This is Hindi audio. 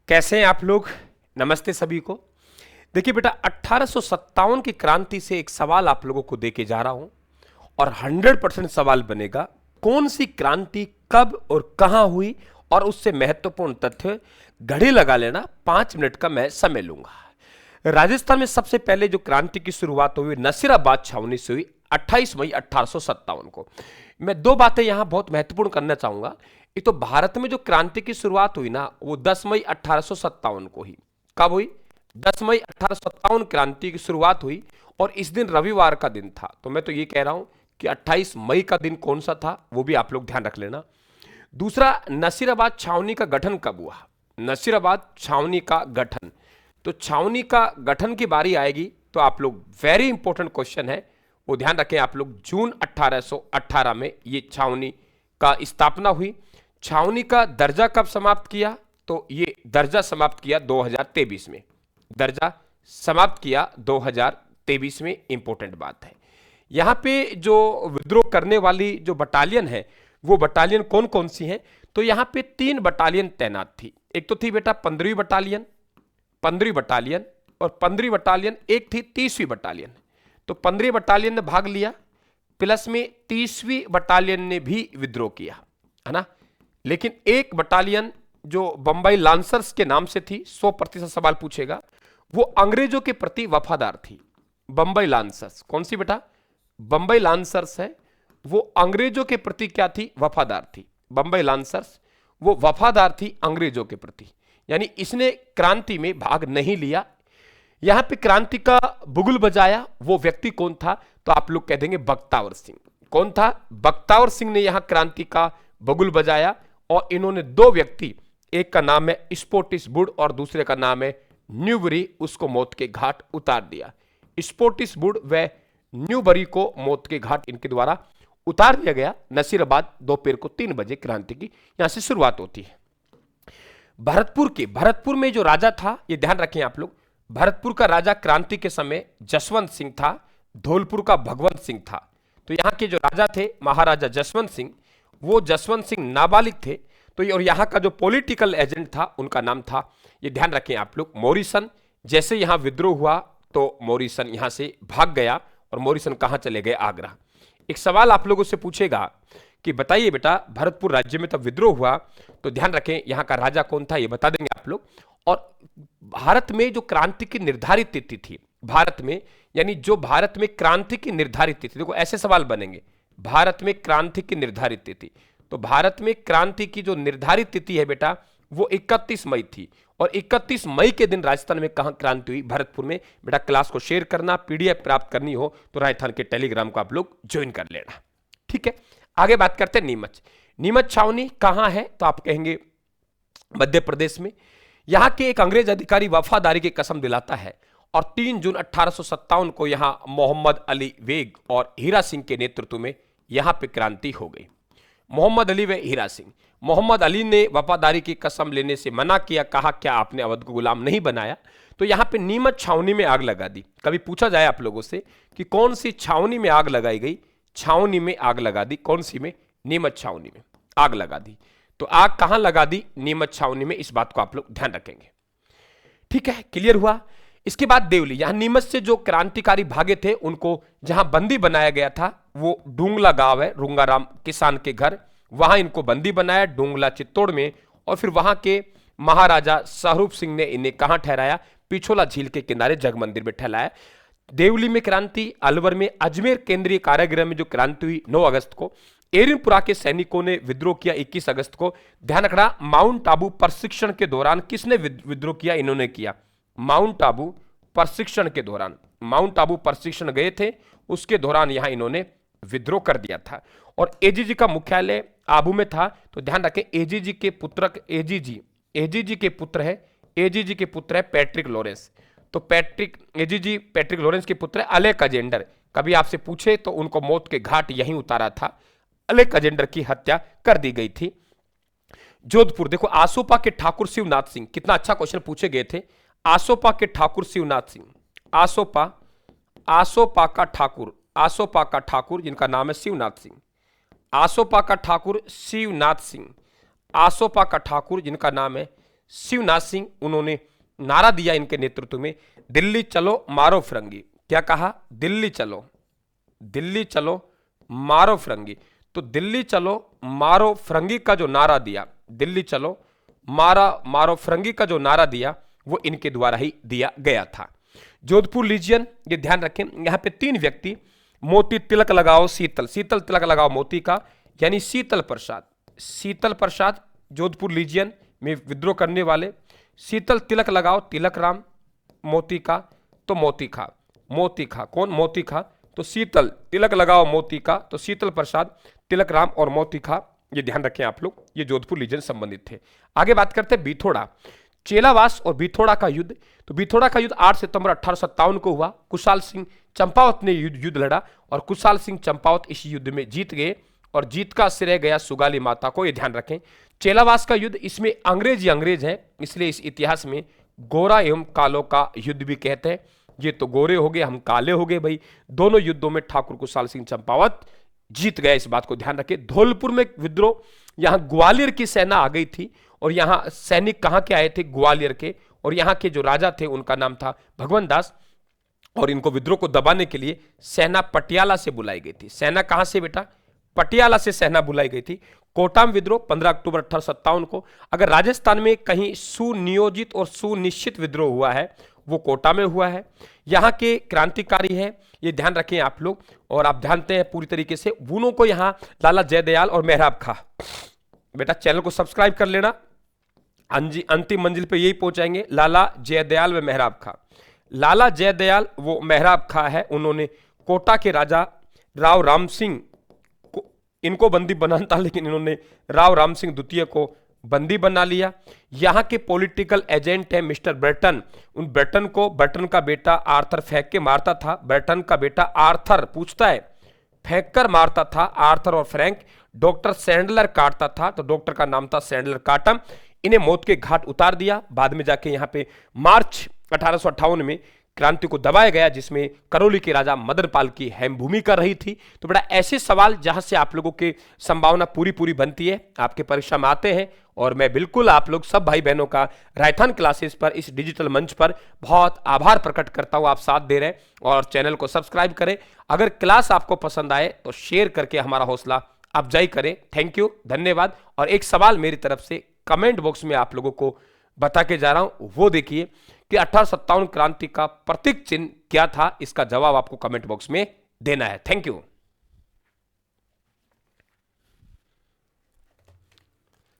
कैसे हैं आप लोग। नमस्ते सभी को। देखिए बेटा, 1857 की क्रांति से एक सवाल आप लोगों को देके जा रहा हूं और 100% सवाल बनेगा, कौन सी क्रांति कब और कहां हुई, और उससे महत्वपूर्ण तथ्य घड़ी लगा लेना। 5 मिनट का मैं समय लूंगा। राजस्थान में सबसे पहले जो क्रांति की शुरुआत हुई नसीराबाद छावनी से हुई 28 मई 1857 को। मैं दो बातें यहां बहुत महत्वपूर्ण करना चाहूंगा। एक तो भारत में जो क्रांति की शुरुआत हुई ना, वो 10 मई 1857 को ही। कब हुई? 10 मई 1857 क्रांति की शुरुआत हुई और इस दिन रविवार का दिन था। तो मैं तो ये कह रहा हूं कि 28 मई का दिन कौन सा था वो भी आप लोग ध्यान रख लेना। दूसरा, नसीराबाद छावनी का गठन कब हुआ? नसीराबाद छावनी का गठन, तो छावनी का गठन की बारी आएगी तो आप लोग, वेरी इंपॉर्टेंट क्वेश्चन है वो ध्यान रखें आप लोग। जून 1818 में ये छावनी का स्थापना हुई। छावनी का दर्जा कब समाप्त किया? तो ये दर्जा समाप्त किया 2023 में। दर्जा समाप्त किया 2023 में। इंपॉर्टेंट बात है यहां पे जो विद्रोह करने वाली जो बटालियन है वो बटालियन कौन कौन सी हैं? तो यहां पे 3 बटालियन तैनात थी। एक तो थी बेटा 15वीं बटालियन, 15वीं बटालियन, और 15वीं बटालियन एक थी 30वीं बटालियन। तो 15वीं बटालियन ने भाग लिया, प्लस में 30वीं बटालियन ने भी विद्रोह किया, है ना। लेकिन एक बटालियन जो बंबई लांसर्स के नाम से थी, 100% सवाल पूछेगा, वो अंग्रेजों के प्रति वफादार थी। बंबई लांसर्स कौन सी बेटा? बंबई लांसर्स है, वो अंग्रेजों के प्रति क्या थी? वफादार थी। बंबई लांसर्स वो वफादार थी अंग्रेजों के प्रति, यानी इसने क्रांति में भाग नहीं लिया। यहां पे क्रांति का बुगुल बजाया वो व्यक्ति कौन था? तो आप लोग कह देंगे बख्तावर सिंह। कौन था? बख्तावर सिंह ने यहां क्रांति का बुगुल बजाया। और इन्होंने 2 व्यक्ति, एक का नाम है स्पोर्टिस वुड और दूसरे का नाम है न्यूबरी, उसको मौत के घाट उतार दिया। स्पोर्टिस वुड व न्यूबरी को मौत के घाट इनके द्वारा उतार दिया गया। नसीराबाद दोपहर को 3 बजे क्रांति की यहां से शुरुआत होती है। भरतपुर में जो राजा था, ये ध्यान रखें आप लोग, भरतपुर का राजा क्रांति के समय जसवंत सिंह था, धौलपुर का भगवंत सिंह था। तो यहाँ के जो राजा थे महाराजा जसवंत सिंह, वो जसवंत सिंह नाबालिग थे। तो और यहाँ का जो पॉलिटिकल एजेंट था उनका नाम था, ये ध्यान रखें आप लोग, मॉरिसन। जैसे यहाँ विद्रोह हुआ तो मॉरिसन यहाँ से भाग गया और मॉरिसन कहाँ चले गए? आगरा। एक सवाल आप लोगों से पूछेगा कि बताइए बेटा, भरतपुर राज्य में तब विद्रोह हुआ तो ध्यान रखें यहाँ का राजा कौन था, ये बता देंगे आप लोग। और भारत में जो क्रांति की निर्धारित तिथि थी, भारत में, यानी जो भारत में क्रांति की निर्धारित तिथि, देखो ऐसे सवाल बनेंगे, भारत में क्रांति की निर्धारित तिथि। तो भारत में क्रांति की जो निर्धारित तिथि है बेटा वो 31 मई थी। और 31 मई के दिन राजस्थान में कहां क्रांति हुई? भरतपुर में। बेटा क्लास को शेयर करना, पीडीएफ प्राप्त करनी हो तो राजस्थान के टेलीग्राम को आप लोग ज्वाइन कर लेना, ठीक है। आगे बात करते हैं नीमच। नीमच छावनी कहां है? तो आप कहेंगे मध्य प्रदेश में। यहां के एक अंग्रेज अधिकारी वफादारी की कसम दिलाता है और 3 जून 1857 को यहां मोहम्मद अली वेग और हीरा सिंह के नेतृत्व में यहां पे क्रांति हो गई। मोहम्मद अली व हीरा सिंह। मोहम्मद अली ने वफादारी की कसम लेने से मना किया, कहा क्या आपने अवध को गुलाम नहीं बनाया? तो यहां पे नीमच छावनी में आग लगा दी। कभी पूछा जाए आप लोगों से कि कौन सी छावनी में आग लगाई गई? छावनी में आग लगा दी। कौन सी में? नीमच छावनी में आग लगा दी। तो आग कहां लगा दी? नीमच छावनी में। इस बात को आप लोग ध्यान रखेंगे, ठीक है। क्लियर हुआ। इसके बाद देवली, यहां नीमच से जो क्रांतिकारी भागे थे उनको जहां बंदी बनाया गया था वो डूंगला गांव है, रुंगाराम किसान के घर, वहां इनको बंदी बनाया डूंगला चित्तौड़ में। और फिर वहां के महाराजा शाहरूप सिंह ने इन्हें कहां ठहराया? पिछोला झील के किनारे जग मंदिर में ठहराया। देवली में क्रांति, अलवर में अजमेर केंद्रीय कारागृह में जो क्रांति हुई 9 अगस्त को। एरिनपुरा के सैनिकों ने विद्रोह किया 21 अगस्त को। ध्यान रखना, माउंट आबू प्रशिक्षण के दौरान किसने विद्रोह किया? इन्होंने किया। माउंट आबू प्रशिक्षण के दौरान, माउंट आबू प्रशिक्षण गए थे, उसके दौरान यहां इन्होंने विद्रोह कर दिया था। और एजीजी का मुख्यालय आबू में था। तो ध्यान रखें, एजीजी के पुत्र, एजीजी के पुत्र है, एजीजी के पुत्र है पैट्रिक लॉरेंस। तो एजीजी पैट्रिक लॉरेंस के पुत्र है अलेक्जेंडर। कभी आपसे पूछे तो उनको मौत के घाट यहीं उतारा था। अलेक्जेंडर की हत्या कर दी गई थी। जोधपुर, देखो आसोपा के ठाकुर शिवनाथ सिंह, कितना अच्छा क्वेश्चन पूछे गए थे। आसोपा के ठाकुर शिवनाथ सिंह, आसोपा का ठाकुर जिनका नाम है शिवनाथ सिंह, आसोपा का ठाकुर शिवनाथ सिंह, आसोपा का ठाकुर जिनका नाम है शिवनाथ सिंह, उन्होंने नारा दिया इनके नेतृत्व में, दिल्ली चलो मारो फिरंगी। क्या कहा? दिल्ली चलो, दिल्ली चलो मारो फिरंगी। तो दिल्ली चलो मारो फिरंगी का जो नारा दिया, दिल्ली चलो मारो फिरंगी का जो नारा दिया, वो इनके द्वारा ही दिया गया था। जोधपुर लीजियन, ये ध्यान रखें, यहां पे 3 व्यक्ति, मोती तिलक लगाओ शीतल, शीतल तिलक लगाओ मोती का, यानी शीतल प्रसाद, शीतल प्रसाद जोधपुर लीजियन में विद्रोह करने वाले, शीतल तिलक लगाओ तिलक राम, मोती का तो मोती खा, मोती खा कौन? मोती खा। तो शीतल तिलक लगाओ मोती का, तो शीतल प्रसाद, तिलक राम और मोती खा, ये ध्यान रखें आप लोग, ये जोधपुर लीजियन संबंधित थे। आगे बात करते हैं बिथोड़ा, चेलावास और बिथोड़ा का युद्ध। तो बिथोड़ा का युद्ध 8 सितंबर 1857 को हुआ। कुशाल सिंह चंपावत ने युद्ध लड़ा और कुशाल सिंह चंपावत इस युद्ध में जीत गए और जीत का श्रेय गया सुगाली माता को, ये ध्यान रखें। चेलावास का युद्ध, इसमें अंग्रेज ही अंग्रेज है, इसलिए इस इतिहास में गोरा एवं कालो का युद्ध भी कहते हैं। ये तो गोरे हो गए, हम काले हो गए भाई। दोनों युद्धों में ठाकुर कुशाल सिंह चंपावत जीत गया, इस बात को ध्यान रखें। धौलपुर में विद्रोह, यहां ग्वालियर की सेना आ गई थी और यहां सैनिक कहां के आए थे? ग्वालियर के, और यहां के जो राजा थे उनका नाम था भगवंत दास, और इनको विद्रोह को दबाने के लिए सेना पटियाला से बुलाई गई थी। सेना कहां से बेटा? पटियाला से सेना बुलाई गई थी। कोटाम विद्रोह 15 अक्टूबर 1857 को। अगर राजस्थान में कहीं सुनियोजित और सुनिश्चित विद्रोह हुआ है, वो कोटा में हुआ है। यहाँ के क्रांतिकारी हैं, ये ध्यान रखें आप लोग, और आप जानते हैं पूरी तरीके से वूनों को यहाँ लाला जयदयाल और मेहराब खां। बेटा चैनल को सब्सक्राइब कर लेना, अंतिम मंजिल पे यही पहुंचाएंगे, लाला जयदयाल व मेहराब खां। लाला जयदयाल वो मेहराब खां है, उन्होंने कोटा के राजा राव राम सिंह को, इनको बंदी बनाना था, लेकिन इन्होंने राव राम सिंह द्वितीय को बंदी बना लिया। यहां के पॉलिटिकल एजेंट है मिस्टर ब्रेटन, उन ब्रेटन को ब्रेटन का बेटा आर्थर फेंक के मारता था। ब्रेटन का बेटा आर्थर पूछता है, फेंक कर मारता था आर्थर और फ्रैंक। डॉक्टर सैंडलर काटता था, तो डॉक्टर का नाम था सैंडलर काटम। इन्हें मौत के घाट उतार दिया। बाद में जाके यहाँ पे मार्च 1858 में क्रांति को दबाया गया, जिसमें करौली के राजा मदनपाल की अहम भूमिका रही थी। तो बड़ा ऐसे सवाल जहां से आप लोगों की संभावना पूरी बनती है, आपके परीक्षा में आते हैं, और मैं बिल्कुल आप लोग सब भाई बहनों का रायथान क्लासेस पर, इस डिजिटल मंच पर बहुत आभार प्रकट करता हूं। आप साथ दे रहे हैं, और चैनल को सब्सक्राइब करें। अगर क्लास आपको पसंद आए तो शेयर करके हमारा हौसला अफजाई करें। थैंक यू, धन्यवाद। और एक सवाल मेरी तरफ से कमेंट बॉक्स में आप लोगों को बता के जा रहा हूं, वो देखिए कि 1857 क्रांति का प्रतीक चिन्ह क्या था। इसका जवाब आपको कमेंट बॉक्स में देना है। Thank you.